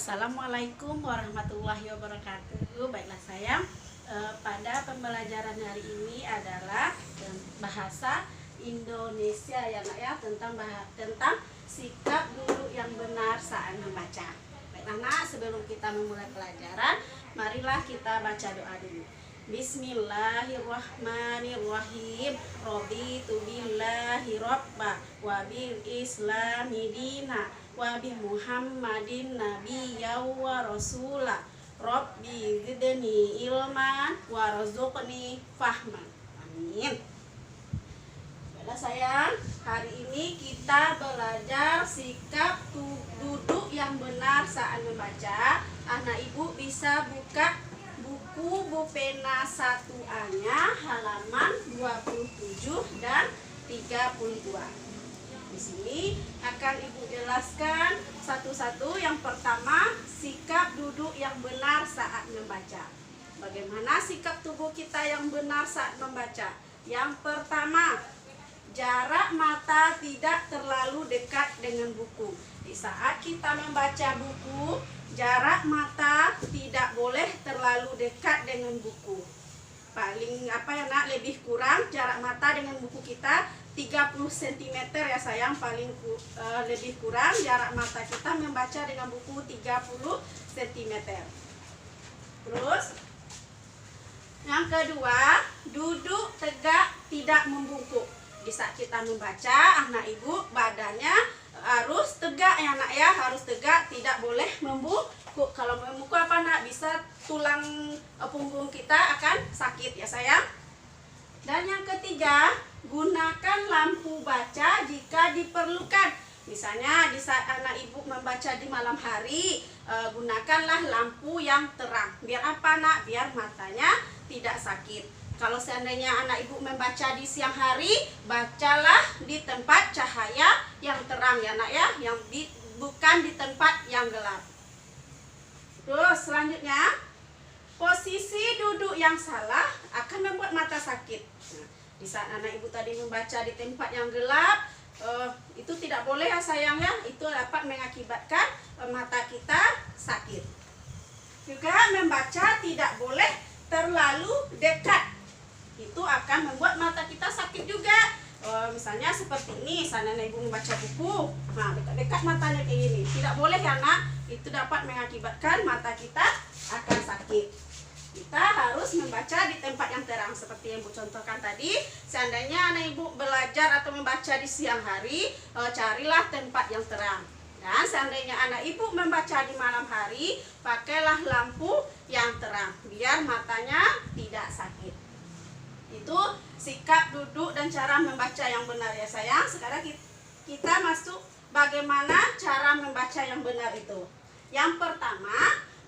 Assalamualaikum warahmatullahi wabarakatuh. Baiklah sayang, pada pembelajaran hari ini adalah bahasa Indonesia ya nak ya, tentang sikap duduk yang benar saat membaca. Baiklah nak, sebelum kita memulai pelajaran, marilah kita baca doa dulu. Bismillahirrahmanirrahim. Raditu billahi robba wa bil islami dina wa bi Muhammadin nabiyya wa rasula. Rabbi zidni ilman warzuqni fahman. Amin. Baiklah sayang, hari ini kita belajar sikap duduk yang benar saat membaca. Anak ibu bisa buka buku Bupena 1A-nya halaman 27 dan 32. Di sini akan ibu jelaskan satu-satu. Yang pertama, sikap duduk yang benar saat membaca. Bagaimana sikap tubuh kita yang benar saat membaca? Yang pertama, jarak mata tidak terlalu dekat dengan buku. Di saat kita membaca buku, jarak mata tidak boleh terlalu dekat dengan buku. Paling lebih kurang jarak mata dengan buku kita 30 cm ya sayang, paling lebih kurang jarak mata kita membaca dengan buku 30 cm. Terus yang kedua, duduk tegak tidak membungkuk. Di saat kita membaca, anak ibu badannya harus tegak ya nak ya, harus tegak, tidak boleh membungkuk. Kalau membungkuk bisa tulang punggung kita akan sakit ya sayang. Dan yang ketiga, gunakan lampu baca jika diperlukan. Misalnya di saat anak ibu membaca di malam hari, gunakanlah lampu yang terang. Biar apa nak? Biar matanya tidak sakit. Kalau seandainya anak ibu membaca di siang hari, bacalah di tempat cahaya yang terang ya nak ya, bukan di tempat yang gelap. Terus selanjutnya, posisi duduk yang salah akan membuat mata sakit. Nah, di saat anak ibu tadi membaca di tempat yang gelap, itu tidak boleh ya sayang ya, itu dapat mengakibatkan mata kita sakit. Juga membaca tidak boleh terlalu dekat, itu akan membuat mata kita sakit juga. Misalnya seperti ini, sana ibu membaca buku, nah dekat-dekat matanya kayak gini, tidak boleh ya nak, itu dapat mengakibatkan mata kita akan sakit. Kita harus membaca di tempat yang terang seperti yang ibu contohkan tadi. Seandainya anak ibu belajar atau membaca di siang hari, carilah tempat yang terang. Dan seandainya anak ibu membaca di malam hari, pakailah lampu yang terang biar matanya tidak sakit. Itu sikap duduk dan cara membaca yang benar ya sayang. Sekarang kita masuk bagaimana cara membaca yang benar itu. Yang pertama,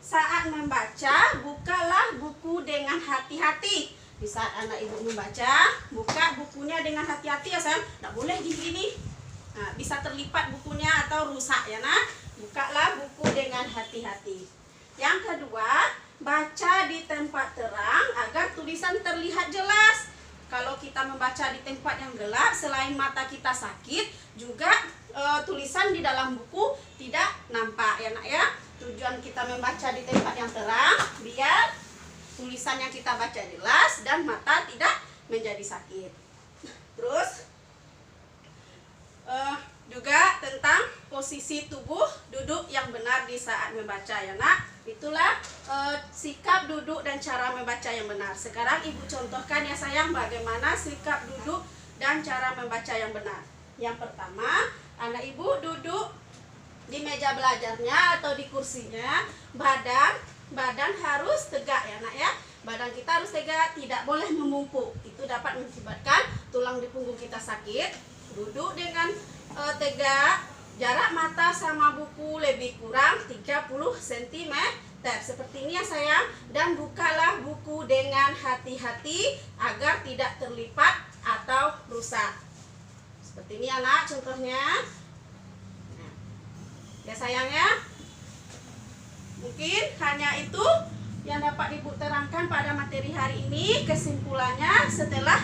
saat membaca, bukalah buku dengan hati-hati. Di saat anak ibu membaca, buka bukunya dengan hati-hati ya sayang. Tidak boleh gini-gini, nah, bisa terlipat bukunya atau rusak ya nak. Bukalah buku dengan hati-hati. Yang kedua, baca di tempat terang agar tulisan terlihat jelas. Kalau kita membaca di tempat yang gelap, selain mata kita sakit, juga tulisan di dalam buku tidak nampak ya nak ya. Tujuan kita membaca di tempat yang terang biar tulisan yang kita baca jelas dan mata tidak menjadi sakit. Terus juga tentang posisi tubuh duduk yang benar di saat membaca ya nak. Itulah sikap duduk dan cara membaca yang benar. Sekarang ibu contohkan ya sayang bagaimana sikap duduk dan cara membaca yang benar. Yang pertama, anak ibu duduk di meja belajarnya atau di kursinya, badan harus tegak ya nak ya. Badan kita harus tegak, tidak boleh membungkuk. Itu dapat mengakibatkan tulang di punggung kita sakit. Duduk dengan tegak, jarak mata sama buku lebih kurang 30 cm seperti ini ya sayang. Dan bukalah buku dengan hati-hati agar tidak terlipat atau rusak. Seperti ini ya nak contohnya. Nah, ya sayang ya, mungkin hanya itu yang dapat ibu terangkan pada materi hari ini. Kesimpulannya, setelah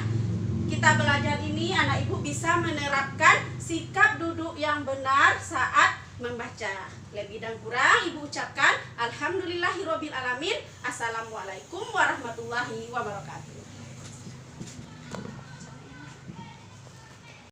kita belajar ini, anak ibu bisa menerapkan sikap duduk yang benar saat membaca. Lebih dan kurang Ibu ucapkan alhamdulillahirobbil alamin. Assalamualaikum warahmatullahi wabarakatuh.